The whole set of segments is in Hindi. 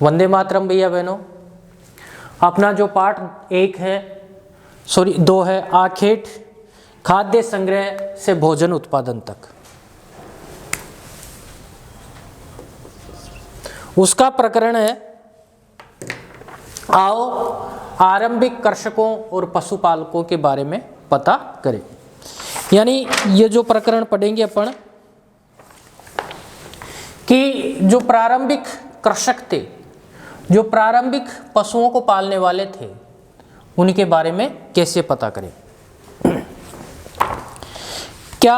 वंदे मातरम भैया बहनों। अपना जो पाठ दो है आखेट खाद्य संग्रह से भोजन उत्पादन तक, उसका प्रकरण है आओ आरंभिक कृषकों और पशुपालकों के बारे में पता करें। यानी ये जो प्रकरण पढ़ेंगे अपन कि जो प्रारंभिक कृषक थे, जो प्रारंभिक पशुओं को पालने वाले थे, उनके बारे में कैसे पता करें। क्या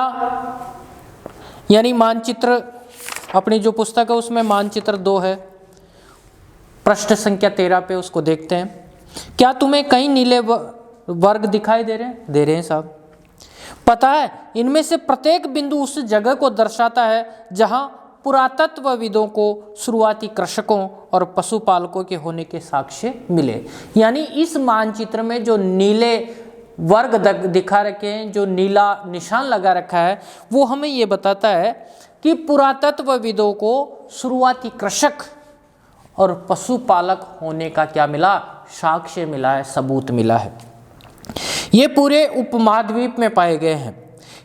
यानी मानचित्र, अपनी जो पुस्तक है उसमें मानचित्र 2 है, पृष्ठ संख्या 13 पे उसको देखते हैं। क्या तुम्हें कई नीले वर्ग दिखाई दे रहे हैं? दे रहे हैं साहब। पता है इनमें से प्रत्येक बिंदु उस जगह को दर्शाता है जहां पुरातत्वविदों को शुरुआती कृषकों और पशुपालकों के होने के साक्ष्य मिले। यानी इस मानचित्र में जो नीले वर्ग दिखा रखे हैं, जो नीला निशान लगा रखा है, वो हमें ये बताता है कि पुरातत्वविदों को शुरुआती कृषक और पशुपालक होने का क्या मिला? साक्ष्य मिला है, सबूत मिला है। ये पूरे उपमहाद्वीप में पाए गए हैं।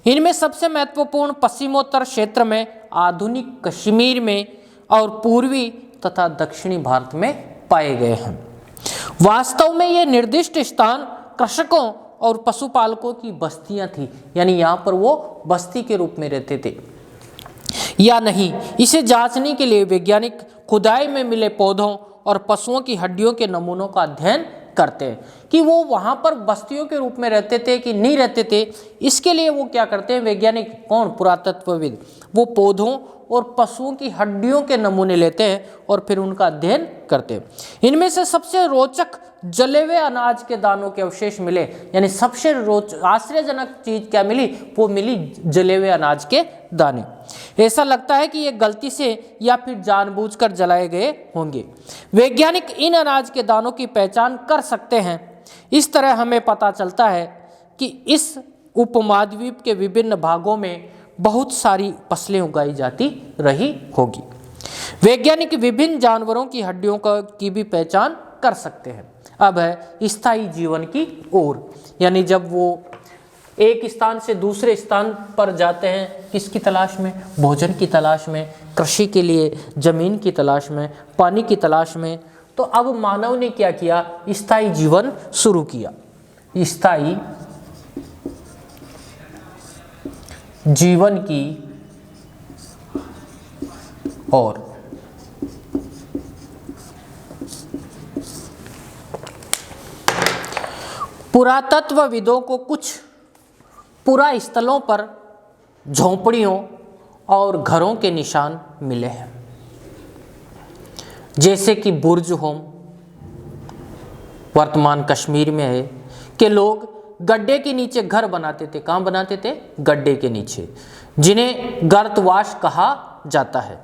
इनमें सबसे महत्वपूर्ण पश्चिमोत्तर क्षेत्र में, आधुनिक कश्मीर में और पूर्वी तथा दक्षिणी भारत में पाए गए हैं। वास्तव में ये निर्दिष्ट स्थान कृषकों और पशुपालकों की बस्तियां थी। यानी यहाँ पर वो बस्ती के रूप में रहते थे या नहीं, इसे जांचने के लिए वैज्ञानिक खुदाई में मिले पौधों और पशुओं की हड्डियों के नमूनों का अध्ययन करते हैं कि वो वहां पर बस्तियों के रूप में रहते थे कि नहीं रहते थे। इसके लिए वो क्या करते हैं, वैज्ञानिक कौन, पुरातत्वविद, वो पौधों और पशुओं की हड्डियों के नमूने लेते हैं और फिर उनका अध्ययन करते हैं। इनमें से सबसे रोचक जले हुए अनाज के दानों के अवशेष मिले। यानी सबसे आश्चर्यजनक चीज क्या मिली? वो मिली जले हुए अनाज के दाने। ऐसा लगता है कि ये गलती से या फिर जानबूझकर जलाए गए होंगे। वैज्ञानिक इन अनाज के दानों की पहचान कर सकते हैं। इस तरह हमें पता चलता है कि इस उपमहाद्वीप के विभिन्न भागों में बहुत सारी फसलें उगाई जाती रही होगी। वैज्ञानिक विभिन्न जानवरों की हड्डियों की भी पहचान कर सकते हैं। अब है स्थायी जीवन की ओर। यानी जब वो एक स्थान से दूसरे स्थान पर जाते हैं, किसकी तलाश में? भोजन की तलाश में, कृषि के लिए जमीन की तलाश में, पानी की तलाश में। तो अब मानव ने क्या किया? स्थायी जीवन शुरू किया। स्थायी जीवन की ओर। पुरातत्वविदों को कुछ पुरा स्थलों पर झोंपड़ियों और घरों के निशान मिले हैं, जैसे कि बुर्ज होम वर्तमान कश्मीर में है, कि लोग गड्ढे के नीचे घर बनाते थे। कहाँ बनाते थे? गड्ढे के नीचे, जिन्हें गर्तवास कहा जाता है।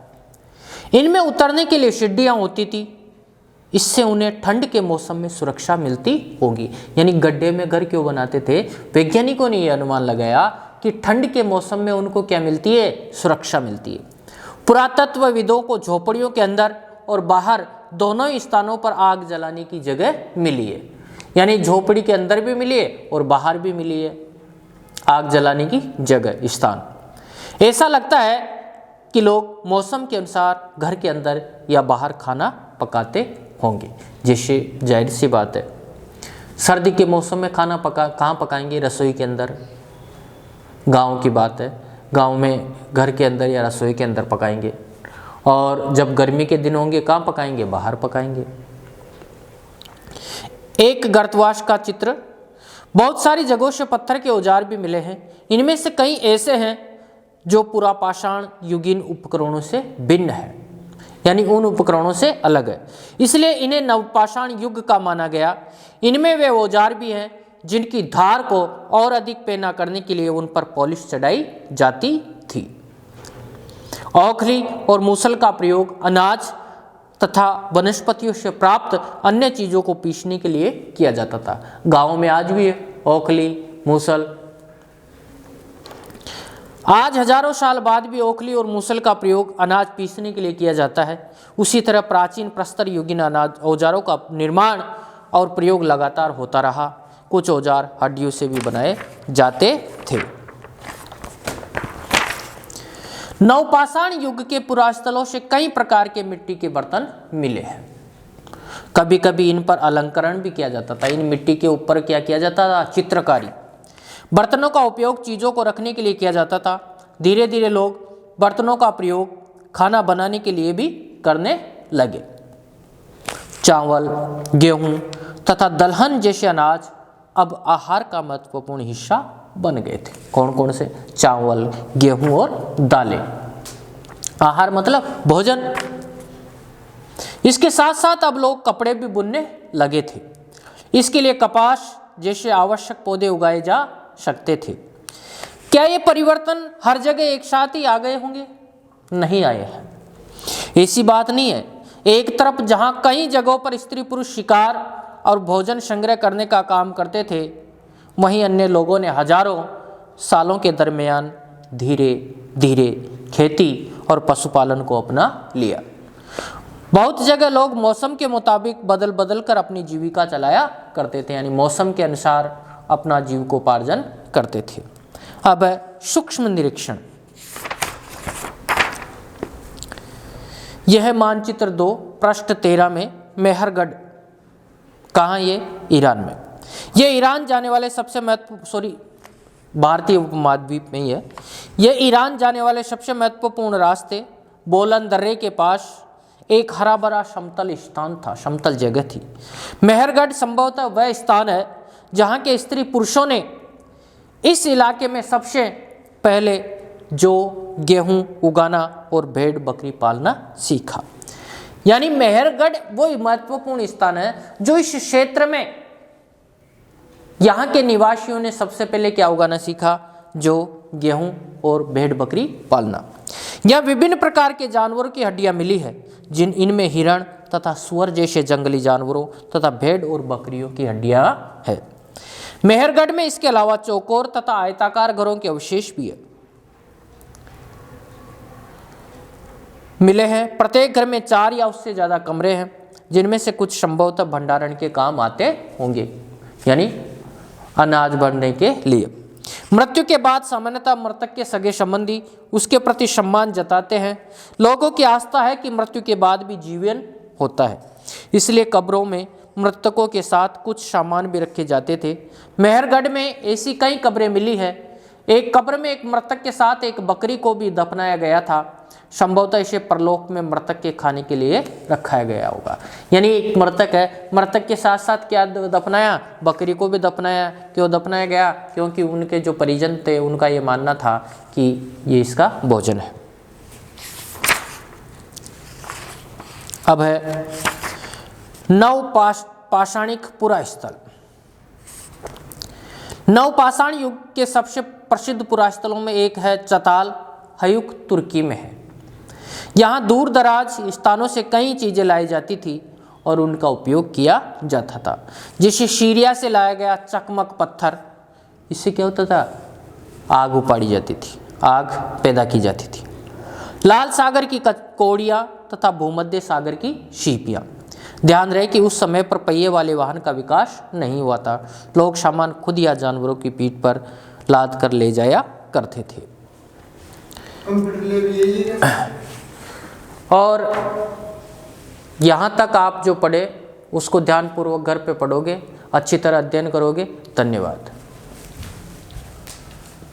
इनमें उतरने के लिए सीढ़ियां होती थी, इससे उन्हें ठंड के मौसम में सुरक्षा मिलती होगी। यानी गड्ढे में घर क्यों बनाते थे? वैज्ञानिकों ने यह अनुमान लगाया कि ठंड के मौसम में उनको क्या मिलती है? सुरक्षा मिलती है। पुरातत्वविदों को झोपड़ियों के अंदर और बाहर दोनों ही स्थानों पर आग जलाने की जगह मिली है। यानी झोपड़ी के अंदर भी मिली है और बाहर भी मिली है आग जलाने की जगह, स्थान। ऐसा लगता है कि लोग मौसम के अनुसार घर के अंदर या बाहर खाना पकाते होंगे। जैसे जाहिर सी बात है, सर्दी के मौसम में खाना कहाँ पकाएंगे? रसोई के अंदर। गांव की बात है, गांव में घर के अंदर या रसोई के अंदर पकाएंगे। और जब गर्मी के दिन होंगे कहाँ पकाएंगे? बाहर पकाएंगे। एक गर्तवास का चित्र। बहुत सारी जगहों से पत्थर के औजार भी मिले हैं। इनमें से कई ऐसे हैं जो पुरापाषाण युगीन उपकरणों से भिन्न है, यानी उन उपकरणों से अलग है, इसलिए इन्हें नवपाषाण युग का माना गया। इनमें वे औजार भी हैं जिनकी धार को और अधिक पैना करने के लिए उन पर पॉलिश चढ़ाई जाती थी। औखली और मूसल का प्रयोग अनाज तथा वनस्पतियों से प्राप्त अन्य चीजों को पीसने के लिए किया जाता था। गाँव में आज भी है औखली, मूसल। आज हजारों साल बाद भी ओखली और मूसल का प्रयोग अनाज पीसने के लिए किया जाता है। उसी तरह प्राचीन प्रस्तर युगीन अनाज औजारों का निर्माण और प्रयोग लगातार होता रहा। कुछ औजार हड्डियों से भी बनाए जाते थे। नवपाषाण युग के पुरास्थलों से कई प्रकार के मिट्टी के बर्तन मिले हैं। कभी कभी इन पर अलंकरण भी किया जाता था। इन मिट्टी के ऊपर क्या किया जाता था? चित्रकारी। बर्तनों का उपयोग चीज़ों को रखने के लिए किया जाता था। धीरे धीरे लोग बर्तनों का प्रयोग खाना बनाने के लिए भी करने लगे। चावल, गेहूं तथा दलहन जैसे अनाज अब आहार का महत्वपूर्ण हिस्सा बन गए थे। कौन कौन से? चावल, गेहूं और दालें। आहार मतलब भोजन। इसके साथ साथ अब लोग कपड़े भी बुनने लगे थे। इसके लिए कपास जैसे आवश्यक पौधे उगाए जा सकते थे। क्या ये परिवर्तन हर जगह एक साथ ही आ गए होंगे? नहीं आए हैं, ऐसी बात नहीं है। एक तरफ जहां कई जगहों पर स्त्री पुरुष शिकार और भोजन संग्रह करने का काम करते थे, वहीं अन्य लोगों ने हजारों सालों के दरमियान धीरे धीरे खेती और पशुपालन को अपना लिया। बहुत जगह लोग मौसम के मुताबिक बदल बदल कर अपनी जीविका चलाया करते थे, यानी मौसम के अनुसार अपना जीविकोपार्जन करते थे। अब सूक्ष्म निरीक्षण। यह मानचित्र 2 पृष्ठ 13 में मेहरगढ़। कहाँ? ये ईरान में। यह ईरान जाने वाले सबसे भारतीय उपमहाद्वीप में ही है। यह ईरान जाने वाले सबसे महत्वपूर्ण रास्ते बोलन दर्रे के पास एक हरा भरा समतल स्थान था, समतल जगह थी। मेहरगढ़ संभवतः वह स्थान है जहाँ के स्त्री पुरुषों ने इस इलाके में सबसे पहले जो गेहूं उगाना और भेड़ बकरी पालना सीखा। यानी मेहरगढ़ वो महत्वपूर्ण स्थान है जो इस क्षेत्र में यहाँ के निवासियों ने सबसे पहले क्या उगाना सीखा? जो गेहूं और भेड़ बकरी पालना। यह विभिन्न प्रकार के जानवरों की हड्डियां मिली है, इनमें हिरण तथा सुअर जैसे जंगली जानवरों तथा भेड़ और बकरियों की हड्डियां है। मेहरगढ़ में इसके अलावा चौकोर तथा आयताकार घरों के अवशेष भी है मिले हैं। प्रत्येक घर में 4 या उससे ज्यादा कमरे हैं, जिनमें से कुछ संभवतः भंडारण के काम आते होंगे, यानी अनाज भरने के लिए। मृत्यु के बाद सामान्यतः मृतक के सगे संबंधी उसके प्रति सम्मान जताते हैं। लोगों की आस्था है कि मृत्यु के बाद भी जीवन होता है, इसलिए कब्रों में मृतकों के साथ कुछ सामान भी रखे जाते थे। मेहरगढ़ में ऐसी कई कब्रें मिली है। एक कब्र में एक मृतक के साथ एक बकरी को भी दफनाया गया था। संभवतः इसे परलोक में मृतक के खाने के लिए रखा गया होगा। यानी एक मृतक है, मृतक के साथ साथ क्या दफनाया? बकरी को भी दफनाया। क्यों दफनाया गया? क्योंकि उनके जो परिजन थे उनका ये मानना था कि ये इसका भोजन है। अब है नवपाषाणिक पुरास्थल। नवपाषाण युग के सबसे प्रसिद्ध पुरास्थलों में एक है चताल हयुक, तुर्की में है। यहाँ दूर दराज स्थानों से कई चीज़ें लाई जाती थी और उनका उपयोग किया जाता था। जैसे सीरिया से लाया गया चकमक पत्थर, इससे क्या होता था? आग उपाड़ी जाती थी, आग पैदा की जाती थी। लाल सागर की कौड़ियाँ तथा भूमध्य सागर की सीपियाँ। ध्यान रहे कि उस समय पर पहिए वाले वाहन का विकास नहीं हुआ था। लोग सामान खुद या जानवरों की पीठ पर लाद कर ले जाया करते थे। और यहाँ तक आप जो पढ़े उसको ध्यानपूर्वक घर पे पढ़ोगे, अच्छी तरह अध्ययन करोगे। धन्यवाद।